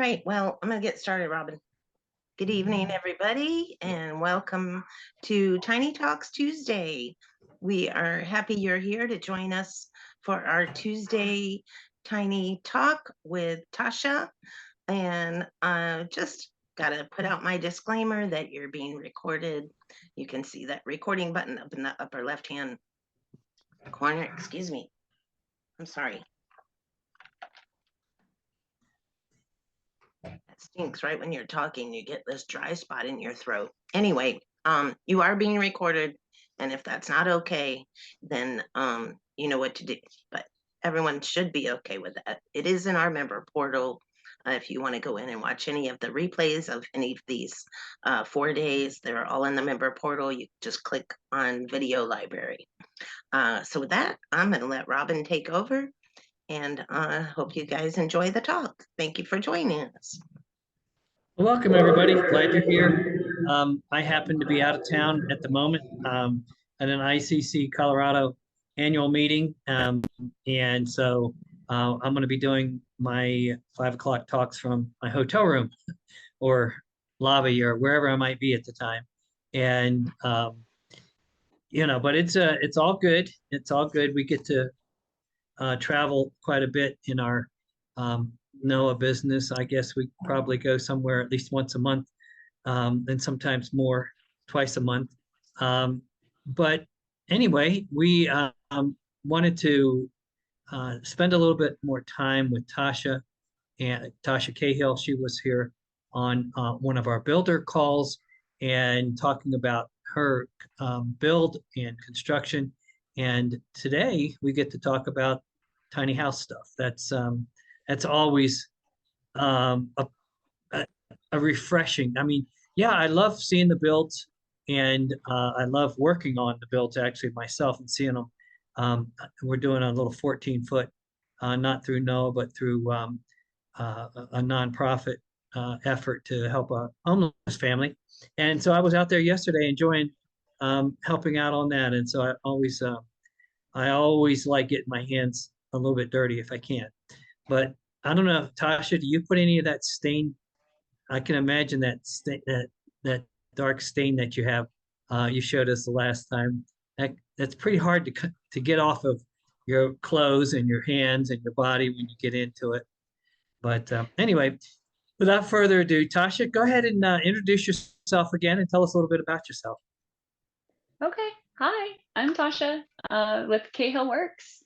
right, well, I'm going to get started, Robin. Good evening, everybody, and welcome to Tiny Talks Tuesday. We are happy you're here to join us for our Tuesday Tiny Talk with Tasha. And just got to put out my disclaimer that you're being recorded. You can see that recording button up in the upper left-hand corner. Excuse me. I'm sorry. That stinks right when you're talking. You get this dry spot in your throat. Anyway, you are being recorded, and if that's not okay, then you know what to do. But everyone should be okay with that. It is in our member portal. If you want to go in and watch any of the replays of any of these 4 days, they're all in the member portal. You just click on video library. So with that, I'm going to let Robin take over, and hope you guys enjoy the talk. Thank you for joining us. Welcome, everybody. Glad you're here. I happen to be out of town at the moment at an ICC Colorado annual meeting. And so I'm going to be doing my 5 o'clock talks from my hotel room or lobby or wherever I might be at the time. And, but it's all good. It's all good. We get to travel quite a bit in our NOAA business. I guess we probably go somewhere at least once a month, and sometimes more, twice a month. But anyway, we wanted to spend a little bit more time with Tasha and Tasha Cahill. She was here on one of our builder calls and talking about her build and construction. And today we get to talk about tiny house stuff. That's always a refreshing. I mean, yeah, I love seeing the builds, and I love working on the builds actually myself and seeing them. We're doing a little 14-foot, not through NOAA, but through a nonprofit effort to help a homeless family. And so I was out there yesterday enjoying helping out on that. And so I always like getting my hands a little bit dirty if I can. But I don't know, Tasha, do you put any of that stain? I can imagine that dark stain that you have. You showed us the last time. That's pretty hard to get off of your clothes and your hands and your body when you get into it. But anyway, without further ado, Tasha, go ahead and introduce yourself again and tell us a little bit about yourself. Okay. Hi, I'm Tasha with Cahill Works.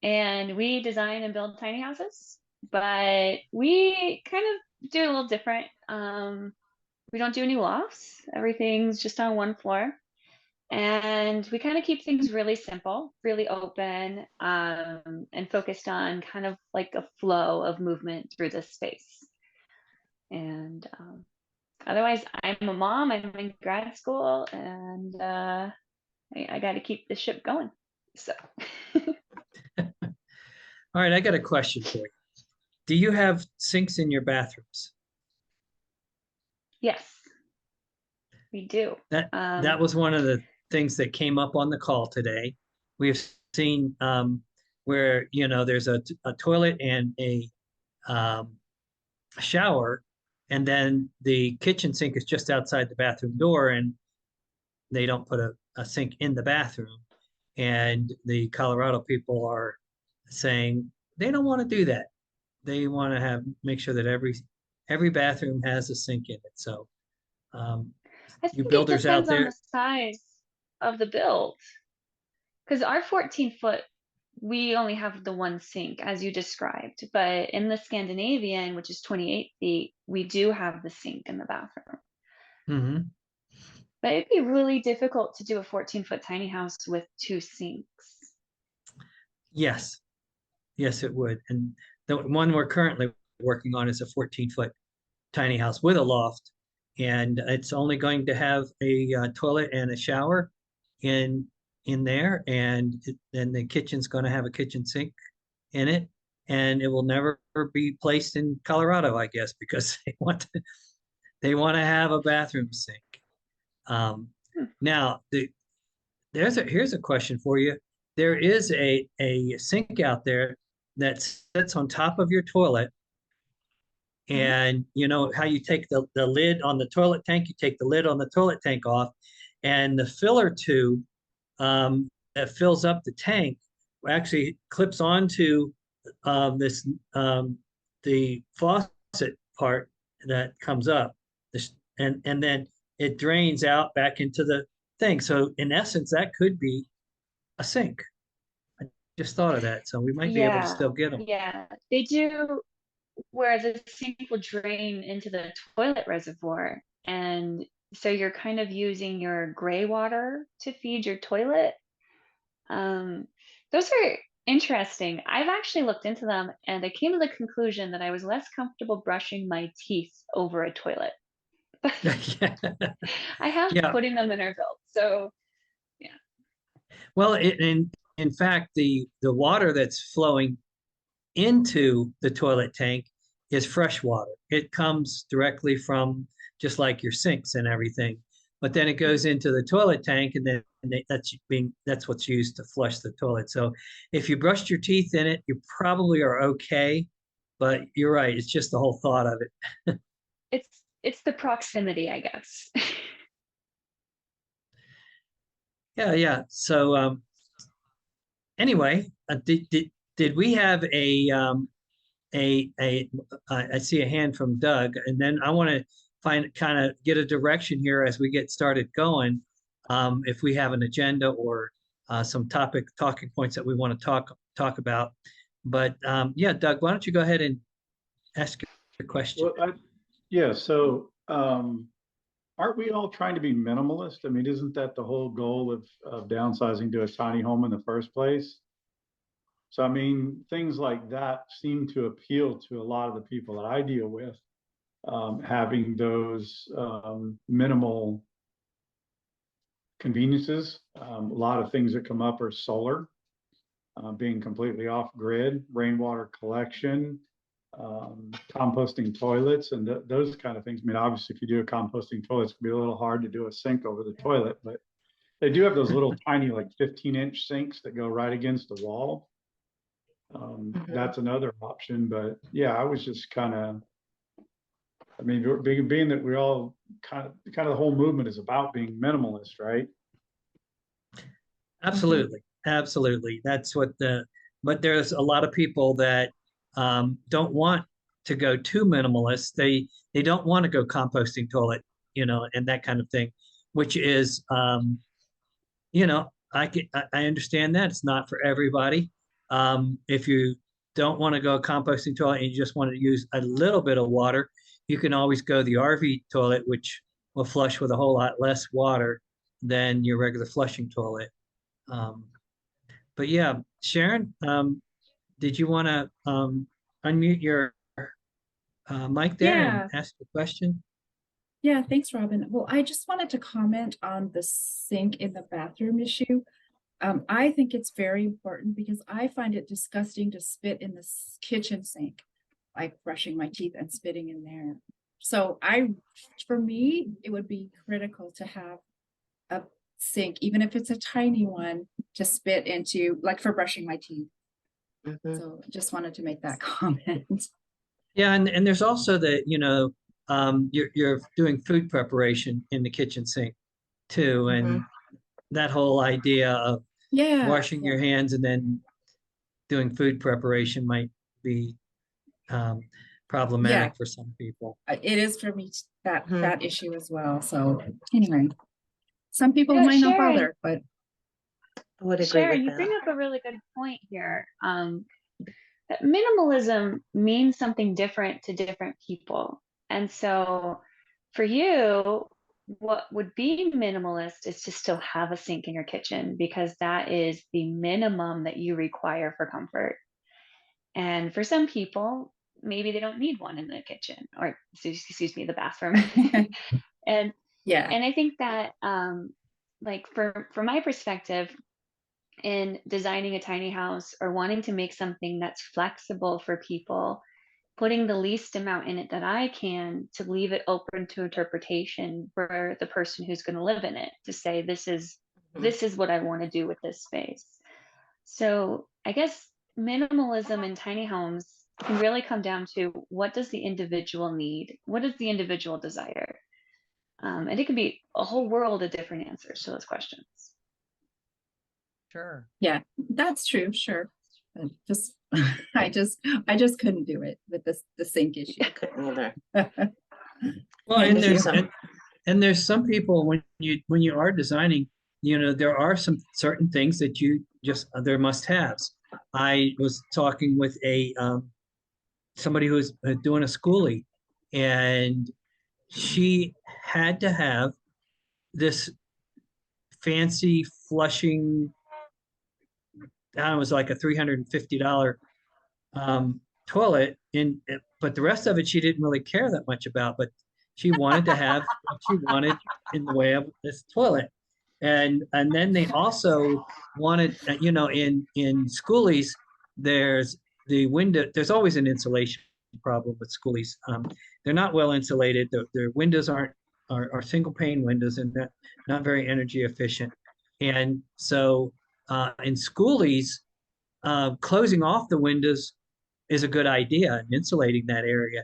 And we design and build tiny houses, but we kind of do it a little different. We don't do any lofts. Everything's just on one floor. And we kind of keep things really simple, really open, and focused on kind of like a flow of movement through this space. And otherwise, I'm a mom. I'm in grad school, and I got to keep the ship going. So. All right, I got a question for you. Do you have sinks in your bathrooms? Yes, we do. That was one of the things that came up on the call today. We've seen where there's a toilet and a shower, and then the kitchen sink is just outside the bathroom door, and they don't put a sink in the bathroom. And the Colorado people are saying they don't want to do that. They want to make sure that every bathroom has a sink in it. So you builders out there, on the size of the build, because our 14-foot, we only have the one sink as you described, but in the Scandinavian, which is 28 feet, we do have the sink in the bathroom. Mm-hmm. But it'd be really difficult to do a 14-foot tiny house with 2 sinks. Yes, it would. And the one we're currently working on is a 14-foot tiny house with a loft, and it's only going to have a toilet and a shower in there, and then the kitchen's going to have a kitchen sink in it, and it will never be placed in Colorado, I guess, because they want to have a bathroom sink. Now, here's a question for you. There is a sink out there that sits on top of your toilet, And you know how you take the lid on the toilet tank, you take the lid on the toilet tank off, and the filler tube that fills up the tank actually clips onto this the faucet part that comes up, this, and then it drains out back into the thing. So in essence, that could be a sink. I just thought of that, so we might be able to Yeah, still get them. yeah, they do. Where the sink will drain into the toilet reservoir, and so you're kind of using your gray water to feed your toilet. Um, those are interesting. I've actually looked into them, and I came to the conclusion that I was less comfortable brushing my teeth over a toilet. Yeah. I have Yeah. putting them in our belt, so yeah. Well, in fact, the water that's flowing into the toilet tank is fresh water. It comes directly from just like your sinks and everything. But then it goes into the toilet tank, and then that's what's used to flush the toilet. So if you brushed your teeth in it, you probably are okay. But you're right, it's just the whole thought of it. It's the proximity, I guess. Yeah, yeah. So anyway, did we have I see a hand from Doug, and then I want to kind of get a direction here as we get started going. If we have an agenda or some talking points that we want to talk about. But yeah, Doug, why don't you go ahead and ask your question? Well, yeah, so aren't we all trying to be minimalist? I mean, isn't that the whole goal of downsizing to a tiny home in the first place? So, I mean, things like that seem to appeal to a lot of the people that I deal with, having those minimal conveniences. A lot of things that come up are solar, being completely off grid, rainwater collection, composting toilets, and those kind of things. I mean, obviously, if you do a composting toilet, it's gonna be a little hard to do a sink over the toilet, but they do have those little tiny, like 15-inch sinks that go right against the wall. That's another option, but yeah, I was just kind of, I mean, being that we all kind of the whole movement is about being minimalist, right? Absolutely, absolutely. That's what but there's a lot of people that don't want to go too minimalist. They don't want to go composting toilet, you know, and that kind of thing, which is, you know, I understand that it's not for everybody. If you don't want to go composting toilet and you just want to use a little bit of water, you can always go the RV toilet, which will flush with a whole lot less water than your regular flushing toilet. Um, but yeah, Sharon, did you want to unmute your mic there and Yeah, ask a question? yeah, thanks, Robin. Well, I just wanted to comment on the sink in the bathroom issue. I think it's very important because I find it disgusting to spit in the kitchen sink, like brushing my teeth and spitting in there. So for me, it would be critical to have a sink, even if it's a tiny one, to spit into, like for brushing my teeth. Mhm. So just wanted to make that comment. Yeah, and there's also the, you know, you're doing food preparation in the kitchen sink too, and that whole idea of Yeah, washing your hands and then doing food preparation might be problematic for some people. it is for me, that Mhm. that issue as well. So anyway, some people Yeah, might not Sharon. bother, but I would agree Sharon, with you that. bring up a really good point here. That minimalism means something different to different people. And so for you, what would be minimalist is to still have a sink in your kitchen because that is the minimum that you require for comfort. And for some people, maybe they don't need one in the kitchen or excuse me, the bathroom. and yeah. and I think that like from my perspective, in designing a tiny house or wanting to make something that's flexible for people, putting the least amount in it that I can to leave it open to interpretation for the person who's going to live in it to say this is what I want to do with this space. So I guess minimalism in tiny homes can really come down to what does the individual need? What does the individual desire? And it could be a whole world of different answers to those questions. Sure. Yeah, that's true, sure. Just, I just couldn't do it with the sink issue. I couldn't either. Well, Thank and you. there's some people when you are designing, there are some certain things that you just, they're must-haves. I was talking with somebody who was doing a schoolie, and she had to have this fancy flushing, it was like a $350 toilet, but the rest of it she didn't really care that much about, but she wanted to have what she wanted in the way of this toilet. And then they also wanted, in schoolies, there's the window, there's always an insulation problem with schoolies. They're not well insulated. Their windows are single pane windows, and they're not very energy efficient. And so in schoolies, closing off the windows is a good idea and insulating that area.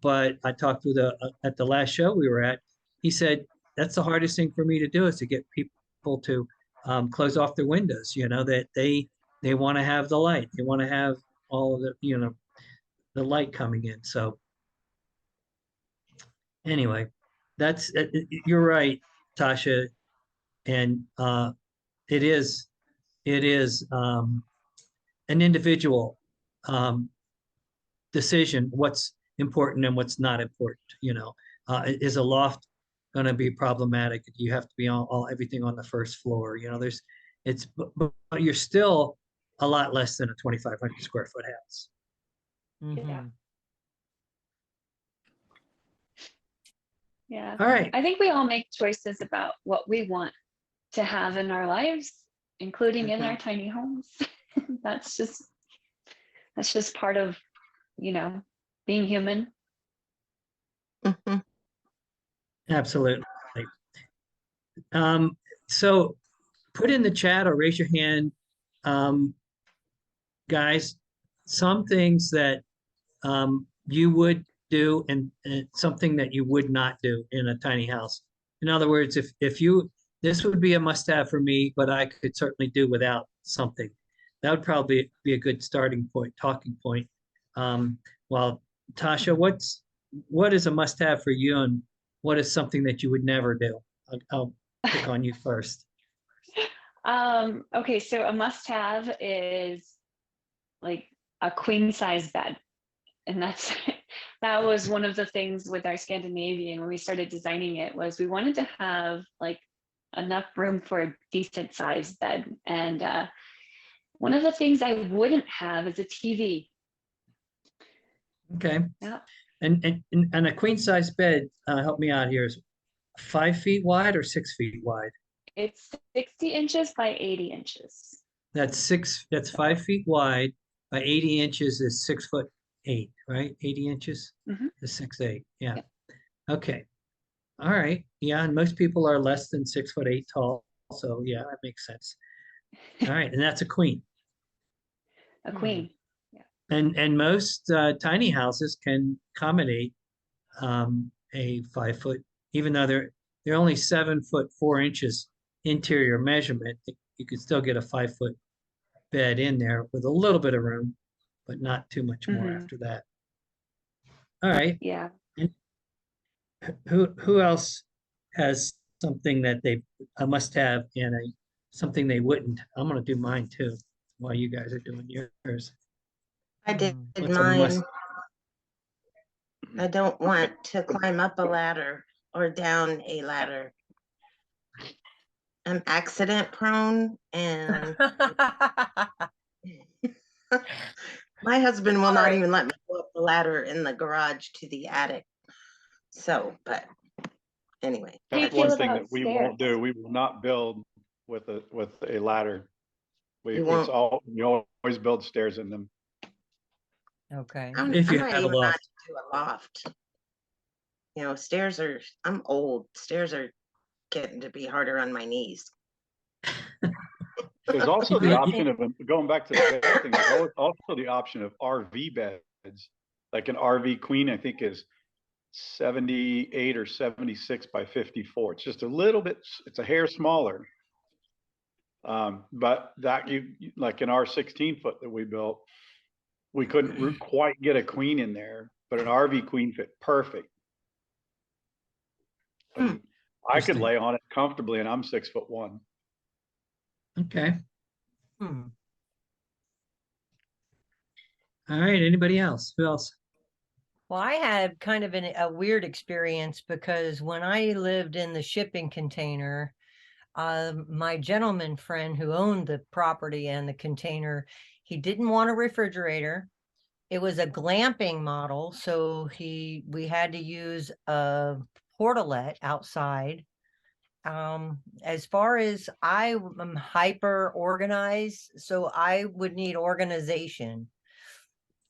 But I talked with at the last show we were at, he said, that's the hardest thing for me to do, is to get people to close off their windows, that they want to have the light. They want to have all of the light coming in. So anyway, you're right, Tasha. And it is an individual decision what's important and what's not important. Is a loft going to be problematic? You have to be everything on the first floor. But you're still a lot less than a 2,500 square foot house. Yeah. Yeah. All right. I think we all make choices about what we want to have in our lives, including in our tiny homes. That's just part of, being human. Mhm. Absolutely. So put in the chat or raise your hand, guys, some things that you would do and something that you would not do in a tiny house. In other words, this would be a must-have for me, but I could certainly do without something. That would probably be a good starting point, talking point. Well, Tasha, what is a must-have for you, and what is something that you would never do? I'll pick on you first. Okay, so a must-have is like a queen size bed. And that was one of the things with our Scandinavian when we started designing it, was we wanted to have like enough room for a decent sized bed. And one of the things I wouldn't have is a TV. Okay. Yeah. And a queen size bed, help me out here, is 5 feet wide or 6 feet wide? It's 60 inches by 80 inches. That's 5 feet wide by 80 inches is 6'8", right? 80 inches is 6'8". Yeah. Yep. Okay. All right. Yeah. And most people are less than 6'8" tall. So yeah, that makes sense. All right. And that's a queen. A queen. And most tiny houses can accommodate a 5 foot, even though they're only 7'4" interior measurement. You could still get a 5 foot bed in there with a little bit of room, but not too much more after that. All right. Yeah. And who else has something that they must have and something they wouldn't? I'm going to do mine too while you guys are doing yours. I did What's a mine. must? I don't want to climb up a ladder or down a ladder. I'm accident prone, and my husband will not even let me go up the ladder in the garage to the attic. So, but anyway. That's feel one thing about that we stairs? won't do. We will not build with a ladder. You won't? You always build stairs in them. Okay. If you I'm not have a even not loft. to do a loft. Stairs I'm old. Stairs are getting to be harder on my knees. There's also You the could- option of, going back to the bed thing, there's also the option of RV beds Like an RV queen, I think is 78 or 76 by 54. It's just a little bit, it's a hair smaller. But that like in our 16-foot that we built, we couldn't quite get a queen in there, but an RV queen fit perfect. And I could Interesting. lay on it comfortably, and I'm 6'1". Okay. Hmm. All right. Anybody else? Who else? Well, I had kind of a weird experience because when I lived in the shipping container, my gentleman friend who owned the property and the container, he didn't want a refrigerator. It was a glamping model, so we had to use a portalet outside. As far as I am hyper organized, so I would need organization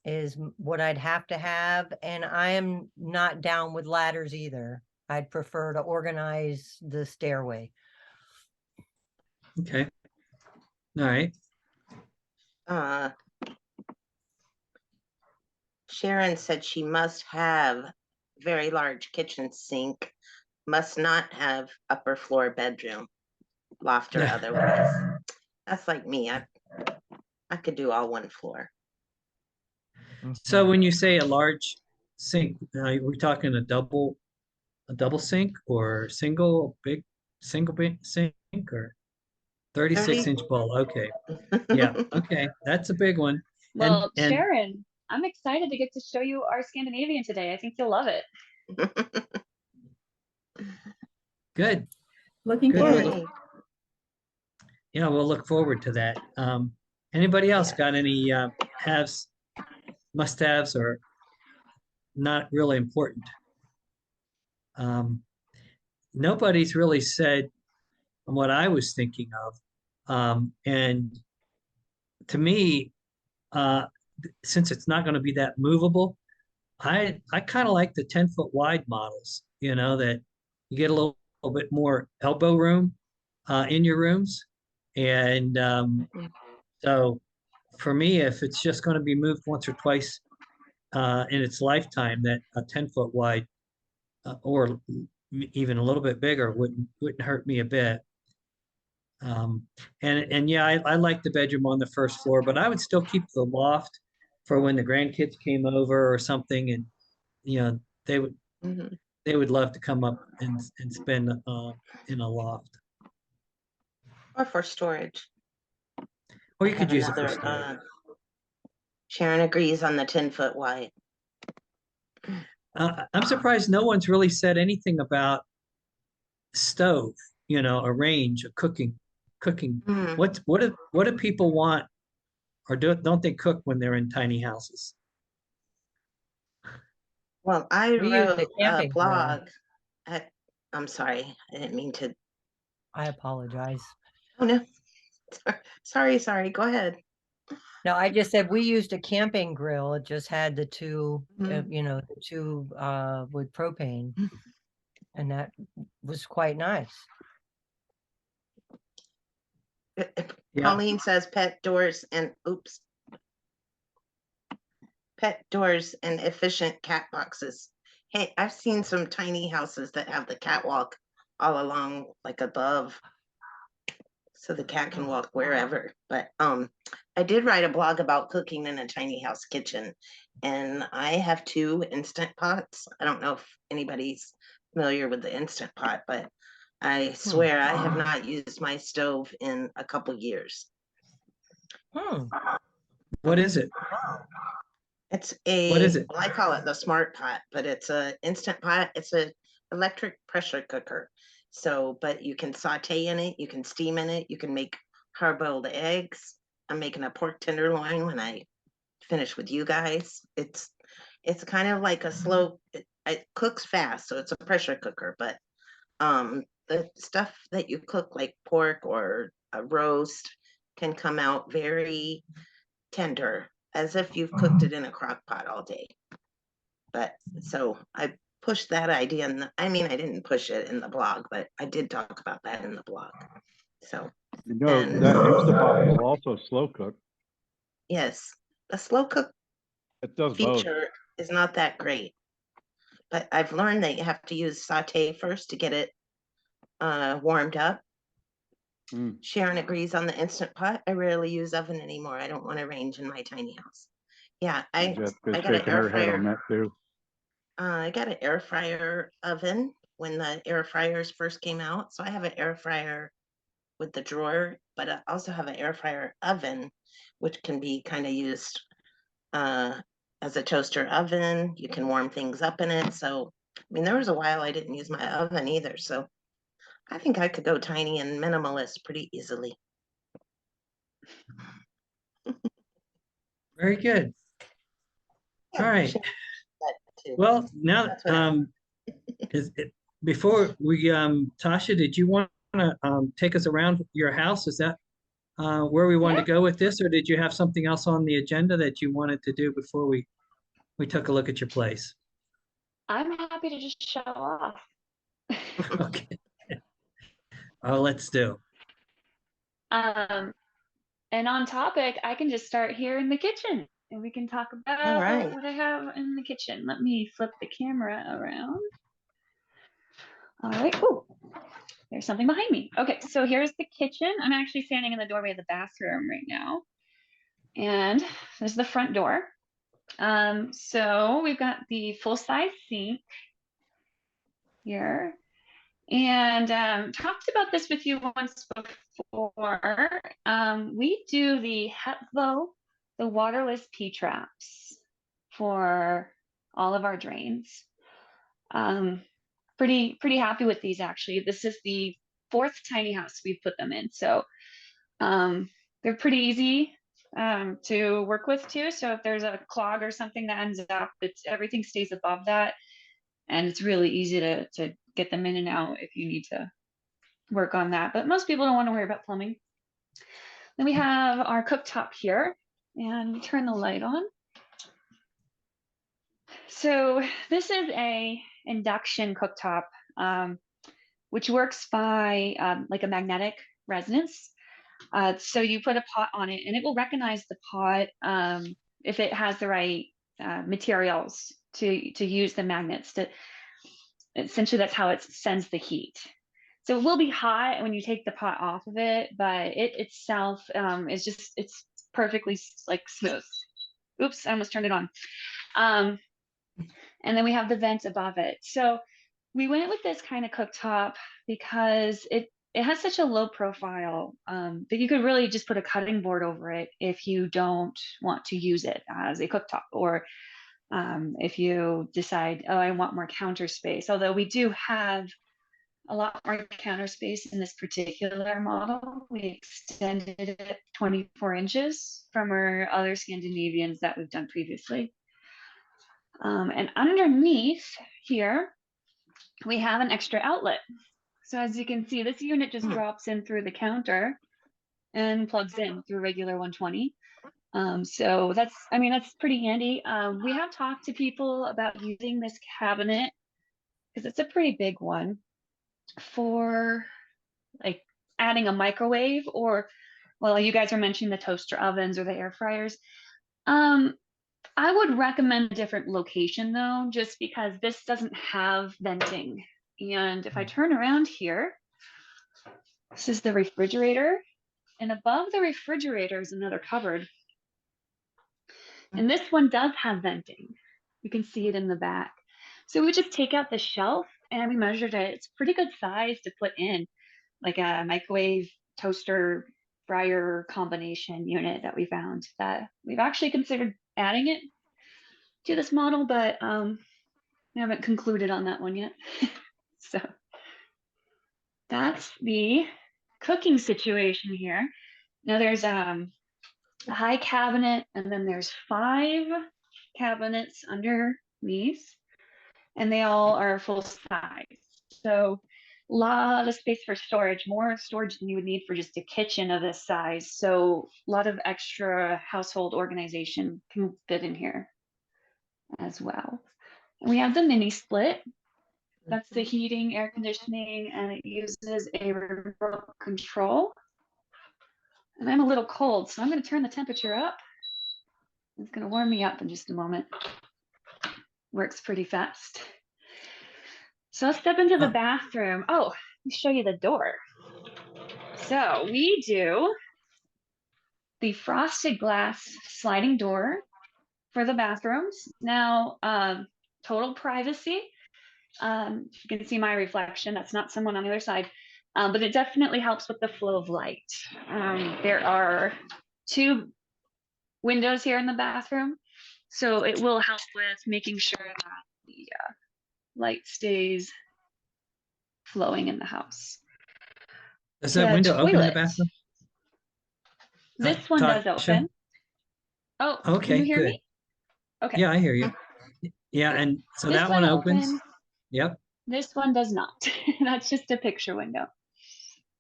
is what I'd have to have, and I am not down with ladders either. I'd prefer to organize the stairway. Okay. All right. Sharon said she must have very large kitchen sink, must not have upper floor bedroom, loft or Yeah. otherwise. That's like me. I could do all one floor. So when you say a large sink, are we talking a double sink or single big sink or 36-inch bowl? Okay. Yeah. Okay. That's a big one. Well, And Sharon, I'm excited to get to show you our Scandinavian today. I think you'll love it. good. Looking Good. forward. Yay. Yeah, we'll look forward to that. Anybody else Yeah. got any haves, must-haves, or not really important? Nobody's really said what I was thinking of. And to me, since it's not going to be that movable, I kind of like the 10-foot wide models, that you get a little bit more elbow room in your rooms. And so for me, if it's just going to be moved once or twice in its lifetime, that a 10-foot wide or even a little bit bigger wouldn't hurt me a bit. And yeah, I like the bedroom on the first floor, but I would still keep the loft for when the grandkids came over or something, and they would Mhm. they would love to come up and spend in a loft. Or for storage. Or I you could have use it for another, storage. Sharon agrees on the 10-foot wide. I'm surprised no one's really said anything about stove, a range of cooking. Mm. What do people want, or don't they cook when they're in tiny houses? Well, I We use the wrote a camping grill. blog. I'm sorry, I didn't mean to. I apologize. Oh no, sorry. Go ahead. No, I just said we used a camping grill. It just had the two, Mhm. the two with propane, and that was quite nice. Yeah. Colleen says pet doors and efficient cat boxes. Hey, I've seen some tiny houses that have the catwalk all along, like above, so the cat can walk wherever. But I did write a blog about cooking in a tiny house kitchen, and I have 2 Instant Pots. I don't know if anybody's familiar with the Instant Pot, but I swear I have not used my stove in a couple years. What is it? It's What is it? well, I call it the Smart Pot, but it's a Instant Pot. It's a electric pressure cooker. So, but you can saute in it, you can steam in it, you can make hard-boiled eggs. I'm making a pork tenderloin when I finish with you guys. It's kind of like a slow, it cooks fast, so it's a pressure cooker, but the stuff that you cook like pork or a roast can come out very tender, as if you've cooked it in a crock pot all day. But so I pushed that idea, and I didn't push it in the blog, but I did talk about that in the blog. So and that Instapot will also slow cook. yes, the slow cook It does both. feature is not that great. But I've learned that you have to use saute first to get it warmed up. Mm. Sharon agrees on the Instant Pot. I rarely use oven anymore. I don't want to range in my tiny house. Yeah, I Jessica's got an shaking air her head on fryer. that too. I got an air fryer oven when the air fryers first came out. So I have an air fryer with the drawer, but I also have an air fryer oven, which can be kind of used as a toaster oven. You can warm things up in it. So, I mean, there was a while I didn't use my oven either. So I think I could go tiny and minimalist pretty easily. Very good. Yeah, All right. Sharon said that too. Well, now, That's what I- before we, Tasha, did you want to take us around your house? Is that where we wanted to go with this, or did you have something else on the agenda that you wanted to do before we took a look at your place? I'm happy to just show off. Okay. Oh, let's do. And on topic, I can just start here in the kitchen and we can talk about right. what I have in the kitchen. Let me flip the camera around. All right. Oh, there's something behind me. Okay, so here's the kitchen. I'm actually standing in the doorway of the bathroom right now. And there's the front door. So we've got the full-size sink here. And talked about this with you once before. We do the Hepvo, the waterless P-traps for all of our drains. Pretty happy with these actually. This is the 4th tiny house we've put them in. So they're pretty easy to work with too. So if there's a clog or something that ends up, everything stays above that. And it's really easy to get them in and out if you need to work on that. But most people don't want to worry about plumbing. Then we have our cooktop here, and we turn the light on. So this is a induction cooktop, which works by like a magnetic resonance. So you put a pot on it and it will recognize the pot if it has the right materials to use the magnets. Essentially, that's how it sends the heat. So it will be hot when you take the pot off of it, but it itself is just, it's perfectly like smooth. Oops, I almost turned it on. And then we have the vent above it. So we went with this kind of cooktop because it has such a low profile that you could really just put a cutting board over it if you don't want to use it as a cooktop, or if you decide, oh, I want more counter space. Although we do have a lot more counter space in this particular model. We extended it 24 inches from our other Scandinavians that we've done previously. And underneath here, we have an extra outlet. So as you can see, this unit just drops in through the counter and plugs in through regular 120. So that's pretty handy. We have talked to people about using this cabinet because it's a pretty big one for like adding a microwave, or, well, you guys are mentioning the toaster ovens or the air fryers. I would recommend a different location though, just because this doesn't have venting. And if I turn around here, this is the refrigerator, and above the refrigerator is another cupboard. And this one does have venting. You can see it in the back. So we just take out the shelf and we measured it. It's pretty good size to put in like a microwave, toaster, fryer combination unit that we found, that we've actually considered adding it to this model, but we haven't concluded on that one yet. So that's the cooking situation here. Now there's a high cabinet, and then there's 5 cabinets underneath, and they all are full size. So a lot of space for storage, more storage than you would need for just a kitchen of this size. So a lot of extra household organization can fit in here as well. And we have the mini split. That's the heating, air conditioning, and it uses a remote control. And I'm a little cold, so I'm going to turn the temperature up. It's gonna warm me up in just a moment. Works pretty fast. So I'll step into the Oh. bathroom. Oh, let me show you the door. So we do the frosted glass sliding door for the bathrooms. Now, total privacy. You can see my reflection. That's not someone on the other side, but it definitely helps with the flow of light. There are 2 windows here in the bathroom, so it will help with making sure that the light stays flowing in the house. Does that The window open in the toilet. bathroom? This one does Tasha? open. Oh, can Okay, you hear good. me? Okay. Yeah, I hear you. Yeah, and so This that one opens. opens. Yep. This one does not. That's just a picture window.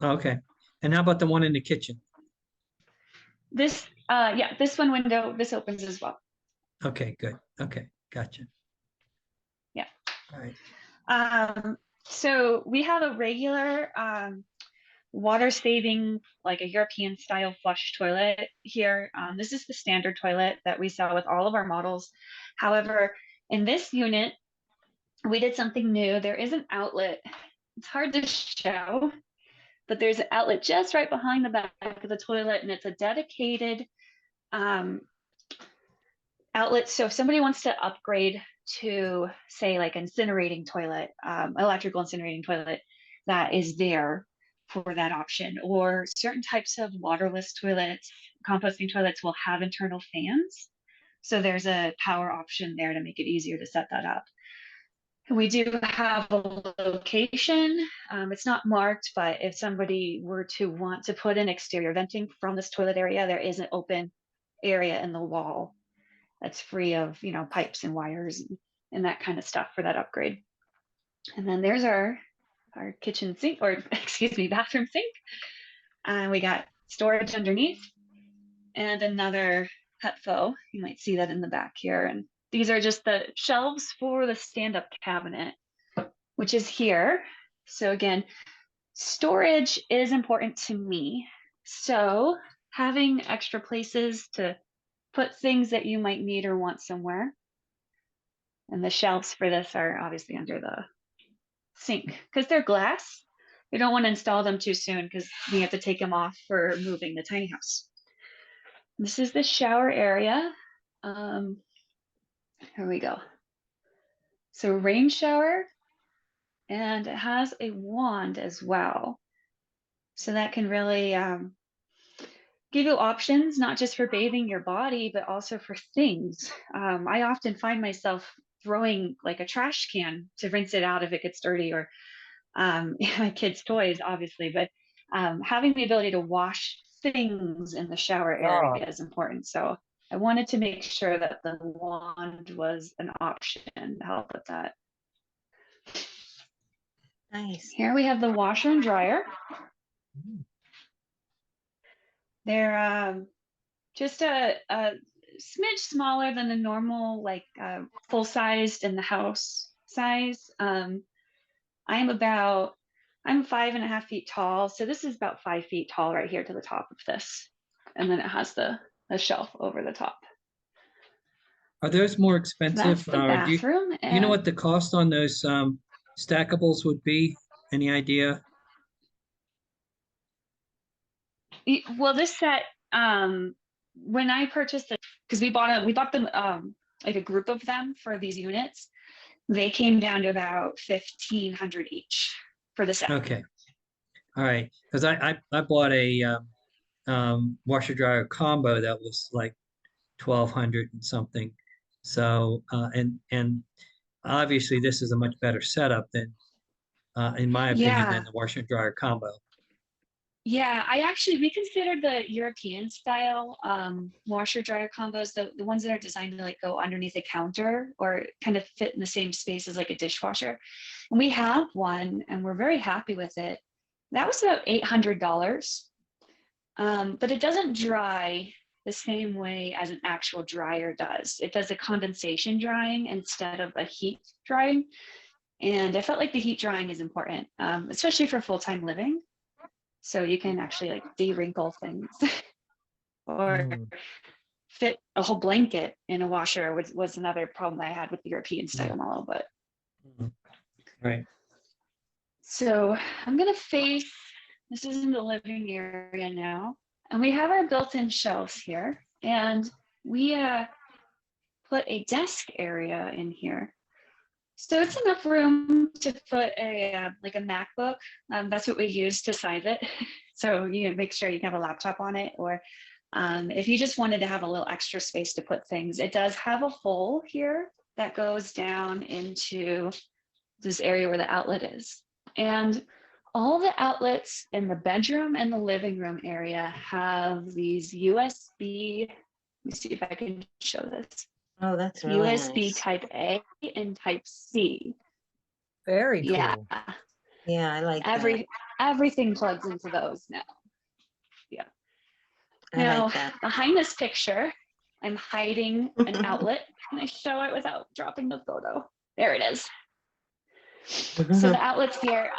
Okay. And how about the one in the kitchen? This, yeah, this one window, this opens as well. Okay, good. Okay, gotcha. Yeah. All right. So we have a regular water saving, like a European style flush toilet here. This is the standard toilet that we sell with all of our models. However, in this unit, we did something new. There is an outlet. It's hard to show, but there's an outlet just right behind the back of the toilet, and it's a dedicated outlet. So if somebody wants to upgrade to, say, like incinerating toilet, electrical incinerating toilet, that is there for that option. Or certain types of waterless toilets, composting toilets will have internal fans. So there's a power option there to make it easier to set that up. We do have a location. It's not marked, but if somebody were to want to put in exterior venting from this toilet area, there is an open area in the wall that's free of, you know, pipes and wires and that kind of stuff for that upgrade. And then there's our kitchen sink, or excuse me, bathroom sink. And we got storage underneath and another Petfo. You might see that in the back here. And these are just the shelves for the stand-up cabinet, which is here. So again, storage is important to me. So having extra places to put things that you might need or want somewhere. And the shelves for this are obviously under the sink because they're glass. We don't want to install them too soon because we have to take them off for moving the tiny house. This is the shower area. Here we go. So rain shower, and it has a wand as well. So that can really give you options, not just for bathing your body, but also for things. I often find myself throwing like a trash can to rinse it out if it gets dirty, or my kids' toys, obviously, but having the ability to wash things in the shower area is important. So I wanted to make sure that the wand was an option to help with that. Nice. Here we have the washer and dryer. They're just a smidge smaller than the normal, like full-sized in the house size. I'm 5.5 feet tall. So this is about 5 feet tall right here to the top of this. And then it has the shelf over the top. Are those more That's expensive? the Do bathroom. you know what the cost on those stackables would be? Any idea? Well, this set, when I purchased it, because we bought them like a group of them for these units, they came down to about $1,500 each for the set. Okay. All right. Because I bought a washer dryer combo that was like 1,200 and something. So and obviously this is a much better setup than in my opinion than the washer and dryer combo. Yeah, we considered the European style washer dryer combos, the ones that are designed to like go underneath a counter or kind of fit in the same space as like a dishwasher. And we have one and we're very happy with it. That was about $800. But it doesn't dry the same way as an actual dryer does. It does a condensation drying instead of a heat drying. And I felt like the heat drying is important, especially for full-time living. So you can actually like de-wrinkle things or fit a whole blanket in a washer was another problem I had with the European style model. But Mhm. Right. so I'm gonna face, this is in the living area now, and we have our built-in shelves here, and we put a desk area in here. So it's enough room to put a like a MacBook. That's what we use to size it. So you make sure you can have a laptop on it, or if you just wanted to have a little extra space to put things, it does have a hole here that goes down into this area where the outlet is. And all the outlets in the bedroom and the living room area have these USB, let me see if I can show this. Oh, that's really USB nice. type A and type C. Very Yeah, cool. Yeah, I like that. everything plugs into those now. Yeah. I Now, like that. behind this picture, I'm hiding an outlet. Can I show it without dropping the photo? There it is. So the outlets here,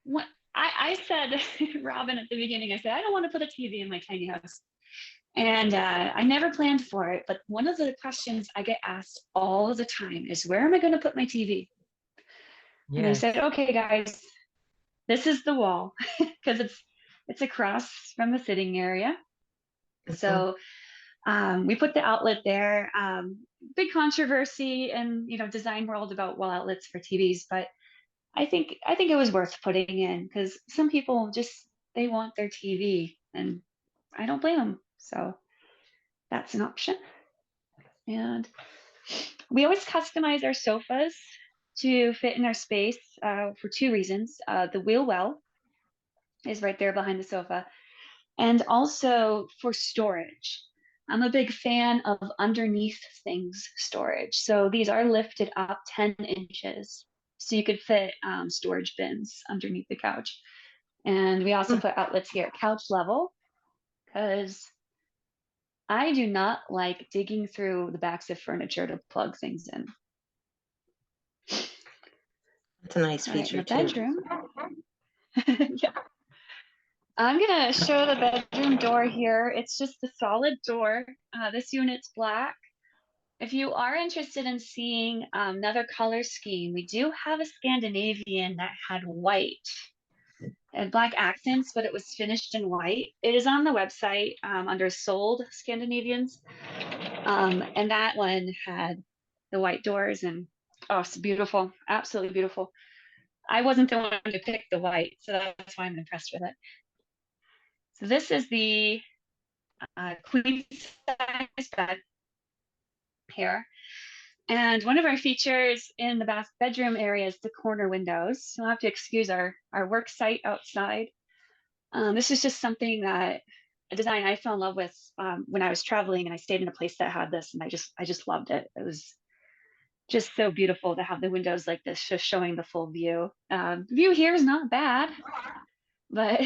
what I said, Robin, at the beginning, I said, I don't want to put a TV in my tiny house. And I never planned for it, but one of the questions I get asked all the time is, where am I going to put my TV? And I Yes. said, okay, guys, this is the wall, because it's across from the sitting area. So we put the outlet there. Big controversy in design world about wall outlets for TVs, but I think it was worth putting in, because some people just, they want their TV, and I don't blame them. So that's an option. And we always customize our sofas to fit in our space for two reasons. The wheel well is right there behind the sofa, and also for storage. I'm a big fan of underneath things storage. So these are lifted up 10 inches. So you could fit storage bins underneath the couch. And we also put outlets here at couch level, because I do not like digging through the backs of furniture to plug things in. It's a nice All right, in feature the too. bedroom. Yeah. I'm gonna show the bedroom door here. It's just a solid door. This unit's black. If you are interested in seeing another color scheme, we do have a Scandinavian that had white and black accents, but it was finished in white. It is on the website under sold Scandinavians. And that one had the white doors, and oh, it's beautiful, absolutely beautiful. I wasn't the one to pick the white, so that's why I'm impressed with it. So this is the queen size bed here. And one of our features in the bedroom area is the corner windows. So I'll have to excuse our work site outside. This is just something that a design I fell in love with when I was traveling, and I stayed in a place that had this, and I just loved it. It was just so beautiful to have the windows like this, just showing the full view. View here is not bad, but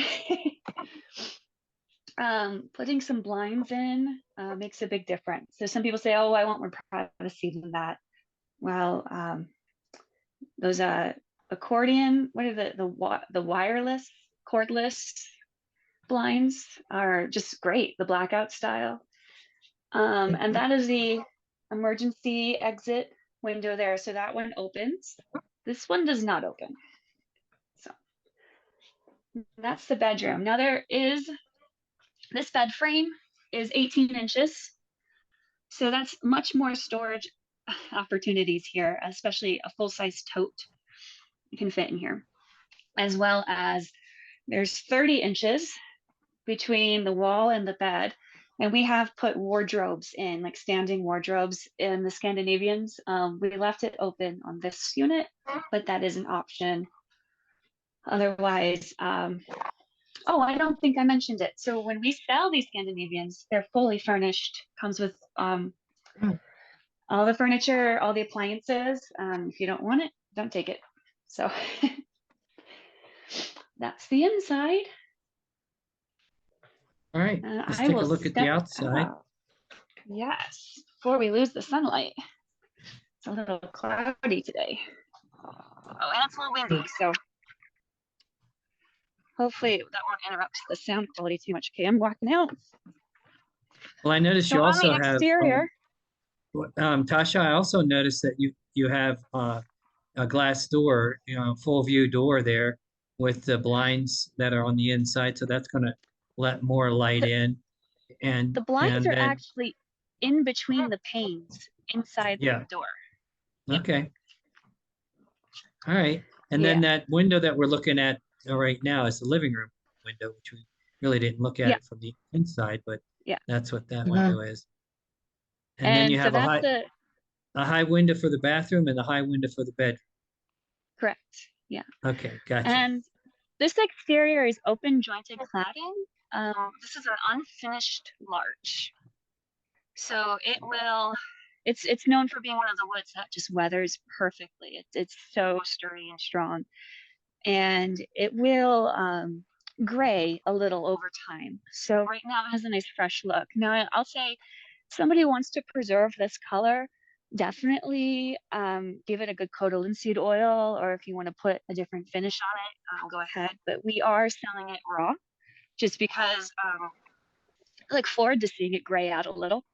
putting some blinds in makes a big difference. So some people say, oh, I want more privacy than that. Well, those accordion, what are the wireless cordless blinds are just great, the blackout style. And that is the emergency exit window there. So that one opens. This one does not open. So that's the bedroom. Now this bed frame is 18 inches. So that's much more storage opportunities here, especially a full-size tote you can fit in here, as well as there's 30 inches between the wall and the bed. And we have put wardrobes in, like standing wardrobes in the Scandinavians. We left it open on this unit, but that is an option. Otherwise, oh, I don't think I mentioned it. So when we sell these Scandinavians, they're fully furnished, comes with all the furniture, all the appliances. If you don't want it, don't take it. So that's the inside. All right, let's I take a will look at the step outside. out. Yes, before we lose the sunlight. It's a little cloudy today. Oh, and it's a little windy, so hopefully that won't interrupt the sound quality too much. Okay, I'm walking out. Well, I noticed So you on also the have, exterior, Tasha, I also noticed that you have a glass door, full view door there with the blinds that are on the inside. So that's going to let more light the, in. the blinds And are then, actually in between the panes inside the yeah, door. Yep. okay. All right. And Yeah. then that window that we're looking at right now is the living room window, which we really didn't look at Yeah. it from the inside, but Yeah. that's what that Mhm. window is. And then you And so have that's a high window for the bathroom and a high window for the bedroom. correct. Yeah. Okay, gotcha. And this exterior is open jointed cladding. This is an unfinished larch. So it's known for being one of the woods that just weathers perfectly. It's so sturdy and strong. And it will gray a little over time. So right now it has a nice fresh look. Now I'll say if somebody wants to preserve this color, definitely give it a good coat of linseed oil, or if you want to put a different finish on it, go ahead. But we are selling it raw just because I look forward to seeing it gray out a little.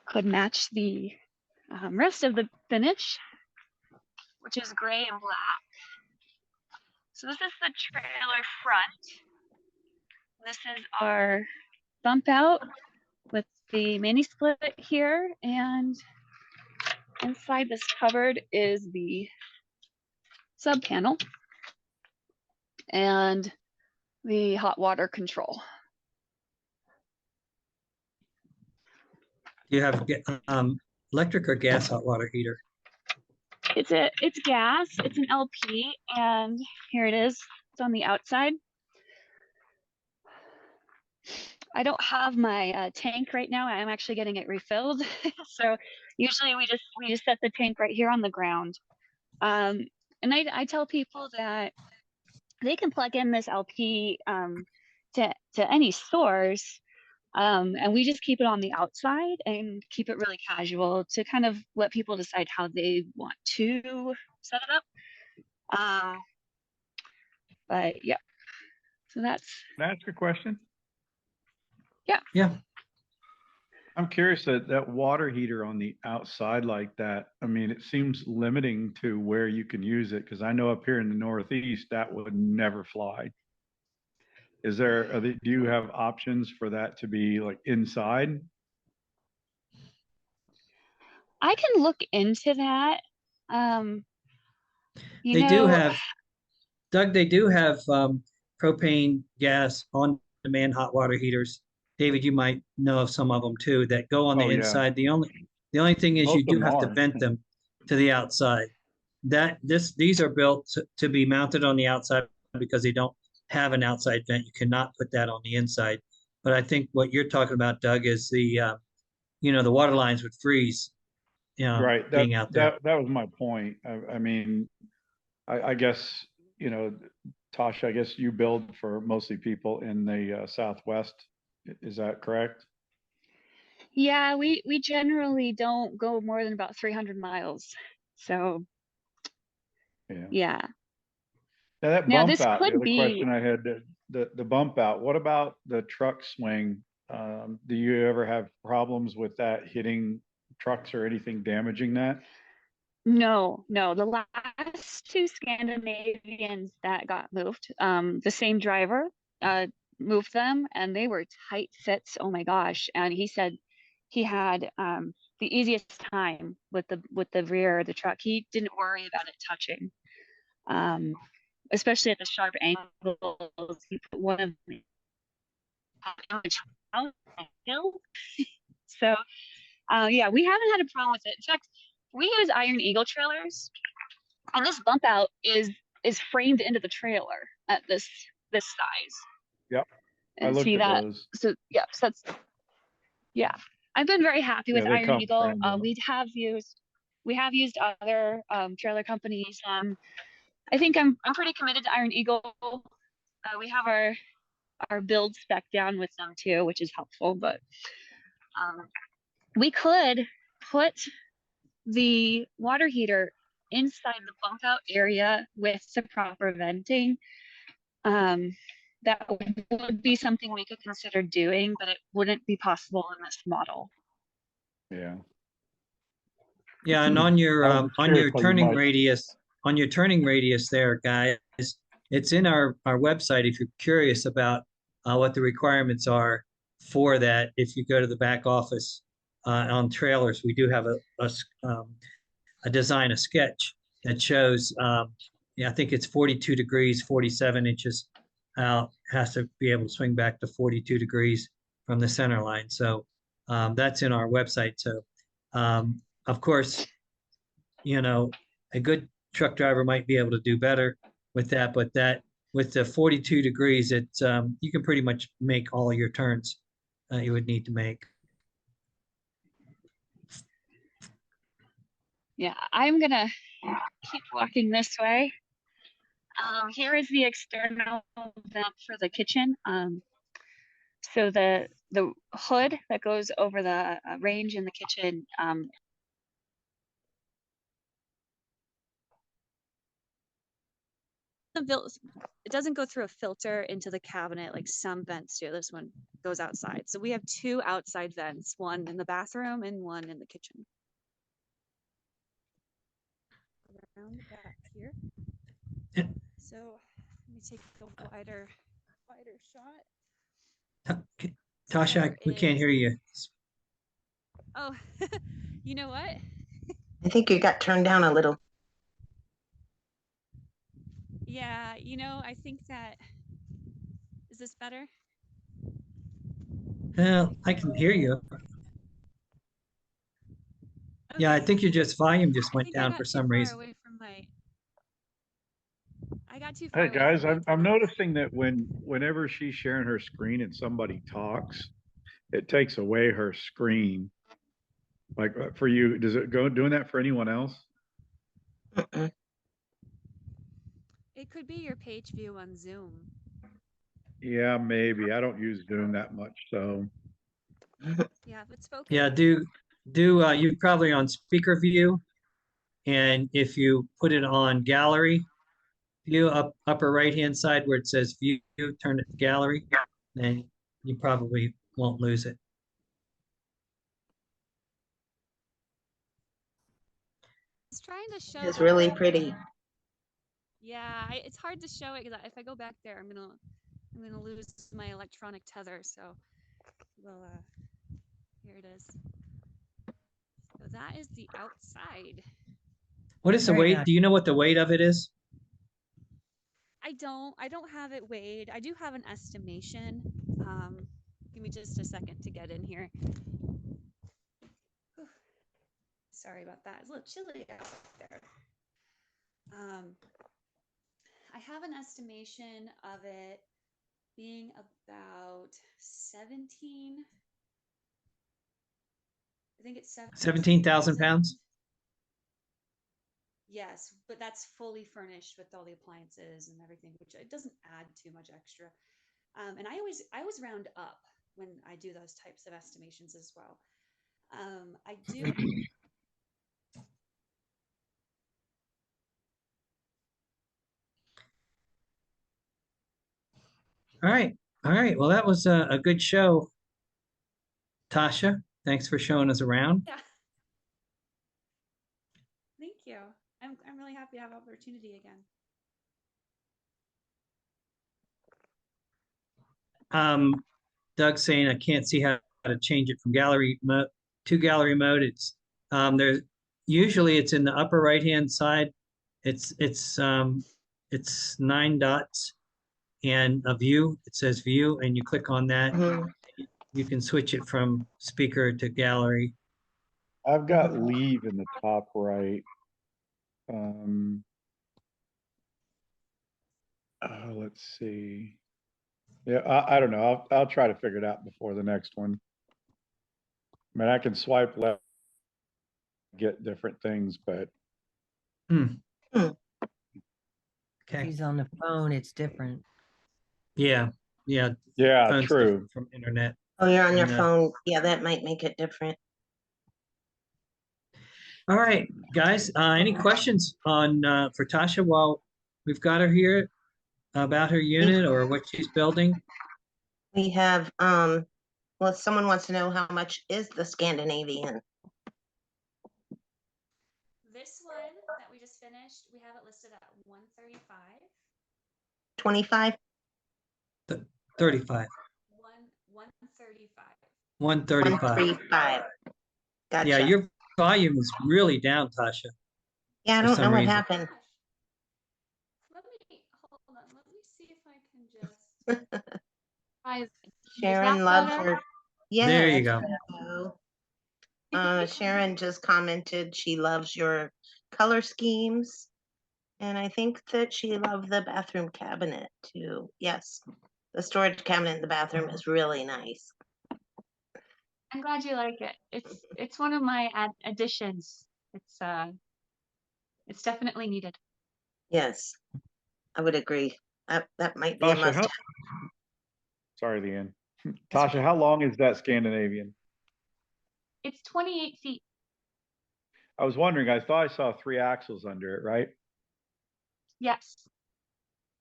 Could match the rest of the finish, which is gray and black. So this is the trailer front. This is our bump out with the mini split here, and inside this cupboard is the sub panel and the hot water control. Do you have electric or gas hot water heater? It's gas, it's an LP, and here it is. It's on the outside. I don't have my tank right now. I'm actually getting it refilled. So usually we just set the tank right here on the ground. And I tell people that they can plug in this LP to any source, and we just keep it on the outside and keep it really casual to kind of let people decide how they want to set it up. But yeah, so that's Can I ask a question? Yeah. I'm curious that water heater on the outside like that, I mean, it seems limiting to where you can use it, because I know up here in the Northeast, that would never fly. Do you have options for that to be like inside? I can look into that. You They do know, have, Doug, they do have propane gas on demand hot water heaters. David, you might know of some of them too that go on the Oh, yeah. inside. The only thing is Most you of do them have to are. vent them to the outside. These are built to be mounted on the outside because they don't have an outside vent. You cannot put that on the inside. But I think what you're talking about, Doug, is the water lines would freeze, Right. being out there. That was my point. I mean, I guess, Tasha, I guess you build for mostly people in the Southwest. Is that correct? yeah, we generally don't go more than about 300 miles. So Yeah. yeah. Now that Now bump this out, the could other be, question I had, the bump out, what about the truck swing? Do you ever have problems with that hitting trucks or anything damaging that? no, the last two Scandinavians that got moved, the same driver moved them, and they were tight fits. Oh my gosh. And he said he had the easiest time with the rear of the truck. He didn't worry about it touching. Especially at the sharp angles. He put one of them out and hill. So yeah, we haven't had a problem with it. In fact, we use Iron Eagle trailers, and this bump out is framed into the trailer at this size. Yep. I And looked see at that? those. So yeah, so that's yeah. I've been very happy with Yeah, they Iron come Eagle. framed up. We have used other trailer companies. I think I'm pretty committed to Iron Eagle. We have our build spec down with them too, which is helpful. But we could put the water heater inside the bump out area with the proper venting. that would be something we could consider doing, but it wouldn't be possible in this model. Yeah. Yeah, and on your I was curious how you might- on your turning radius there, guys, it's in our website if you're curious about what the requirements are for that. If you go to the back office on trailers, we do have a design, a sketch that shows yeah, I think it's 42 degrees, 47 inches out, has to be able to swing back to 42 degrees from the center line. So that's in our website. So of course, you know, a good truck driver might be able to do better with that, but that with the 42 degrees, it's you can pretty much make all your turns you would need to make. Yeah, I'm gonna keep walking this way. Here is the external vent for the kitchen. So the hood that goes over the range in the kitchen. It doesn't go through a filter into the cabinet like some vents do. This one goes outside. So we have 2 outside vents, one in the bathroom and one in the kitchen. Around back here. Yeah. So let me take a wider shot. Tasha, we can't hear you. Oh, you know what? I think you got turned down a little. Yeah, you know, I think that, is this better? I can hear you. Yeah, I Okay. think your volume just I went think I down got for too some far reason. away from my. I got too far Hey away guys, from my I'm phone. noticing that whenever she's sharing her screen and somebody talks, it takes away her screen. Like for you, does it go doing that for anyone else? Mm-mm. It could be your page view on Zoom. Yeah, maybe. I don't use Zoom that much, so Yeah, if it's spoken. Yeah, do you probably on speaker view, and if you put it on gallery view upper right hand side where it says view, turn it to gallery, then you probably won't lose it. It's trying to show. It's really pretty. Yeah, it's hard to show it because if I go back there, I'm gonna lose my electronic tether. So, well, here it is. So that is the outside. What is the Very weight? nice. Do you know what the weight of it is? I don't have it weighed. I do have an estimation. Give me just a second to get in here. Whew. Sorry about that. It's a little chilly out there. I have an estimation of it being about 17. I think it's 17,000 pounds? Yes, but that's fully furnished with all the appliances and everything, which it doesn't add too much extra. And I always round up when I do those types of estimations as well. I do. All right. All right. Well, that was a good show. Tasha, thanks for showing us around. Yeah. Thank you. I'm really happy to have opportunity again. Doug's saying I can't see how to change it from gallery mode to gallery mode. It's there's usually it's in the upper right hand side. It's 9 dots and a view. It says view, and you click on that. Mhm. You can switch it from speaker to gallery. I've got leave in the top right. Let's see. Yeah, I don't know. I'll try to figure it out before the next one. I mean, I can swipe left, get different things, but Okay. He's on the phone, it's different. Yeah. Yeah. yeah, Phone's true. different from internet. Oh, you're on your Yeah. phone. Yeah, that might make it different. All right, guys. Any questions on for Tasha while we've got her here? about her unit or what she's building? We have, well, someone wants to know how much is the Scandinavian? This one that we just finished, we have it listed at 135. 25? 35, 135. 135. 135. Yeah, Gotcha. your volume is really down, Tasha. Yeah, I for don't some know what reason. happened. Let me hold on. Let me see if I can just. Is Sharon that loves better? her. There you Yes. go. hello. Sharon just commented she loves your color schemes. And I think that she loved the bathroom cabinet too. Yes, the storage cabinet in the bathroom is really nice. I'm glad you like it. It's one of my additions. It's definitely needed. Yes, I would agree. That might be a Tasha, must. how, sorry, Leanne. Tasha, how long is that Scandinavian? It's 28 feet. I was wondering, I thought I saw 3 axles under it, right? Yes.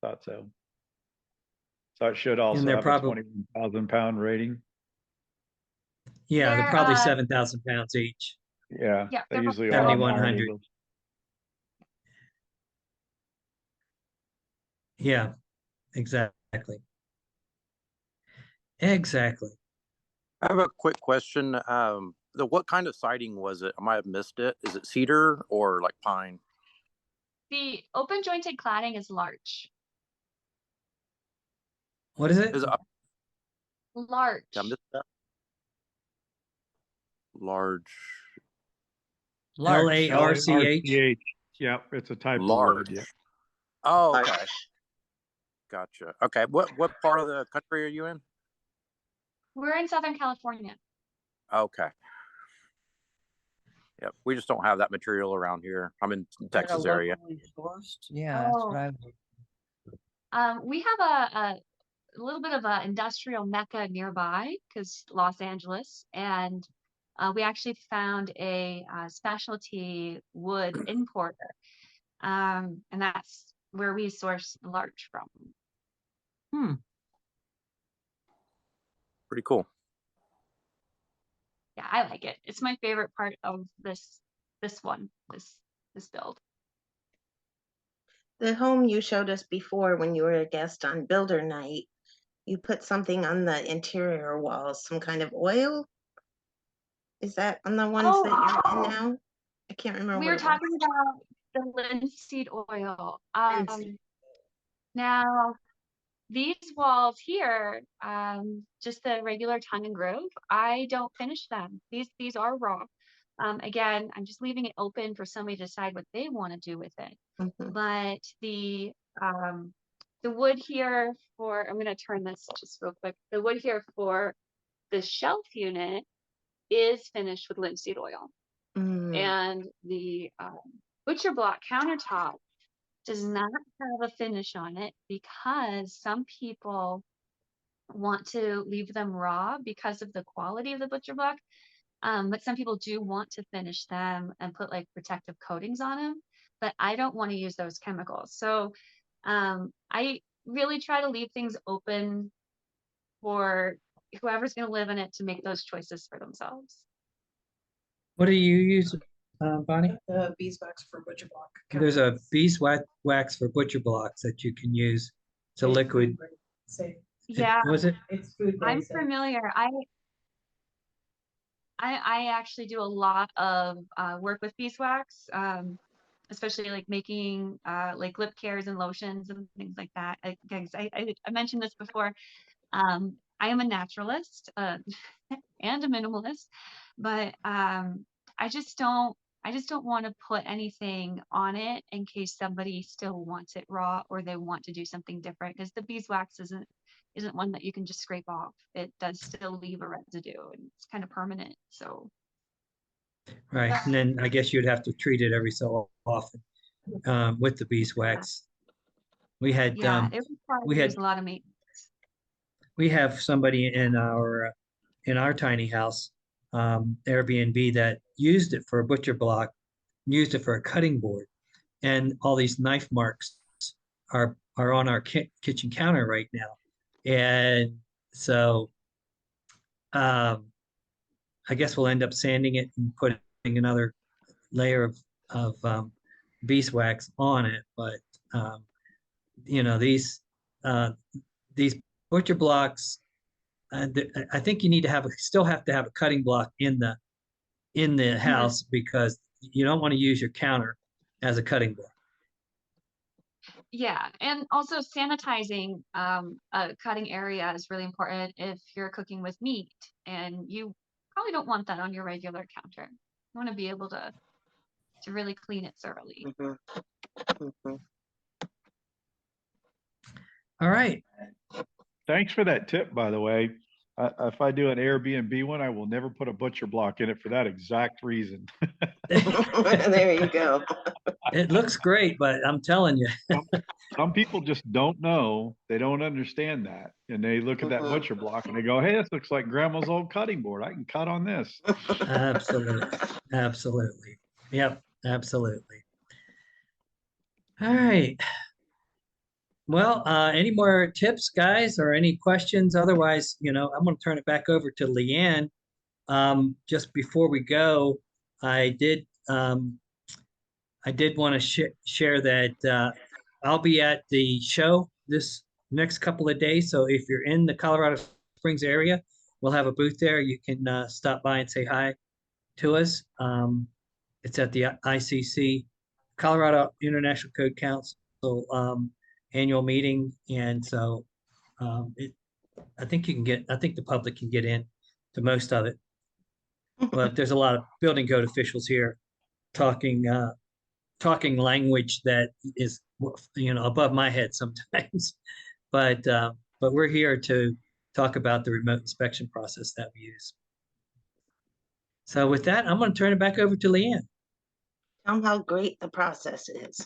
Thought so. So it should also they're have a probably- 21,000 pound rating. Yeah, they're They're, probably 7,000 pounds each. Yeah, Yeah, they they're usually are. 7,100. Eagles. Yeah, exactly. Exactly. I have a quick question. What kind of siding was it? I might have missed it. Is it cedar or like pine? The open jointed cladding is large. What is it? Is it? Large. I missed that. Large. Large. LARCH. Yep, it's a type of Large. wood. Yeah. Oh, okay. Large. Gotcha. Okay. What part of the country are you in? We're in Southern California. Okay. Yep. We just don't have that material around here. I'm in Is it Texas a area. locally sourced? Yeah, that's Oh. what I would. We have a little bit of an industrial mecca nearby because Los Angeles, and we actually found a specialty wood importer, and that's where we source larch from. Pretty cool. Yeah, I like it. It's my favorite part of this build. The home you showed us before when you were a guest on Builder Night, you put something on the interior walls, some kind of oil? Is that on the ones that you're in now? I can't remember We what were it was. talking about the linseed oil. Linseed. Now these walls here, just the regular tongue and groove, I don't finish them. These are raw. Again, I'm just leaving it open for somebody to decide what they want to do with it. Mhm. But the wood here for, I'm gonna turn this just real quick. The wood here for the shelf unit is finished with linseed oil. Mm. And the butcher block countertop does not have a finish on it because some people want to leave them raw because of the quality of the butcher block. But some people do want to finish them and put like protective coatings on them. But I don't want to use those chemicals. So I really try to leave things open for whoever's going to live in it to make those choices for themselves. What do you use, Bonnie? The beeswax for butcher block. There's a beeswax for butcher blocks that you can use. It's a liquid. Safe. Yeah, Was it? It's food grade I'm safe. familiar. I actually do a lot of work with beeswax, especially like making like lip cares and lotions and things like that. I mentioned this before. I am a naturalist and a minimalist, but I just don't want to put anything on it in case somebody still wants it raw or they want to do something different, because the beeswax isn't one that you can just scrape off. It does still leave a residue and it's kind of permanent. So Right. And then I guess you'd have to treat it every so often with the beeswax. We had yeah, it we requires had- a lot of maintenance. we have somebody in our tiny house, Airbnb, that used it for a butcher block, used it for a cutting board, and all these knife marks are are on our kitchen counter right now. And so I guess we'll end up sanding it and putting another layer of beeswax on it. But you know, these butcher blocks, I think you need to still have to have a cutting block in the house because you don't want to use your counter as a cutting block. Yeah, and also sanitizing a cutting area is really important if you're cooking with meat, and you probably don't want that on your regular counter. You want to be able to really clean it thoroughly. Mhm. Mhm. All right. Thanks for that tip, by the way. If I do an Airbnb one, I will never put a butcher block in it for that exact reason. There you go. It looks great, but I'm telling you. Some people just don't know. They don't understand that. And they look at that Mhm. butcher block and they go, hey, this looks like grandma's old cutting board. I can cut on this. Absolutely. Absolutely. Yep, absolutely. All right. Well, any more tips, guys, or any questions? Otherwise, I'm going to turn it back over to Leanne. Just before we go, I did want to share that I'll be at the show this next couple of days. So if you're in the Colorado Springs area, we'll have a booth there. You can stop by and say hi to us. It's at the ICC, Colorado International Code Council annual meeting, and so I think the public can get in to most of it. But there's a lot of building code officials here talking language that is above my head sometimes. But we're here to talk about the remote inspection process that we use. So with that, I'm going to turn it back over to Leanne. Tell them how great the process is.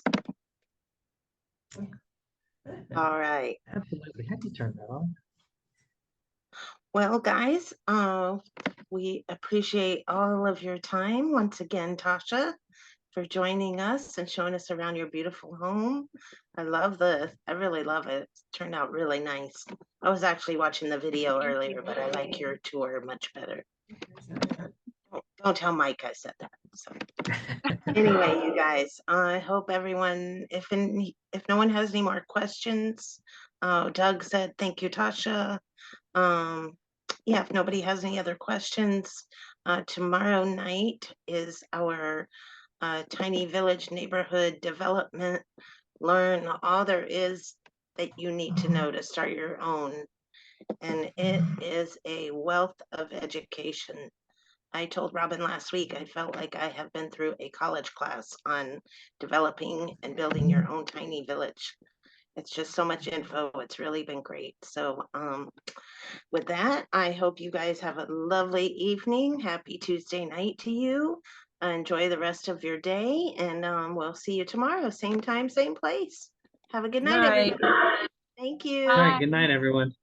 All right. Absolutely. How do you turn that on? Well, guys, we appreciate all of your time. Once again, Tasha, for joining us and showing us around your beautiful home. I really love it. It turned out really nice. I was actually watching the video earlier, but I like your tour much better. Don't tell Mike I said that. So anyway, you guys, I hope everyone, if no one has any more questions, Doug said, thank you, Tasha. Yeah, if nobody has any other questions, tomorrow night is our Tiny Village Neighborhood Development. Learn all there is that you need to know to start your own. And it is a wealth of education. I told Robin last week, I felt like I have been through a college class on developing and building your own tiny village. It's just so much info. It's really been great. So with that, I hope you guys have a lovely evening. Happy Tuesday night to you. Enjoy the rest of your day, and we'll see you tomorrow. Same time, same place. Have a good night, everybody. Thank you. All right. Good night, everyone.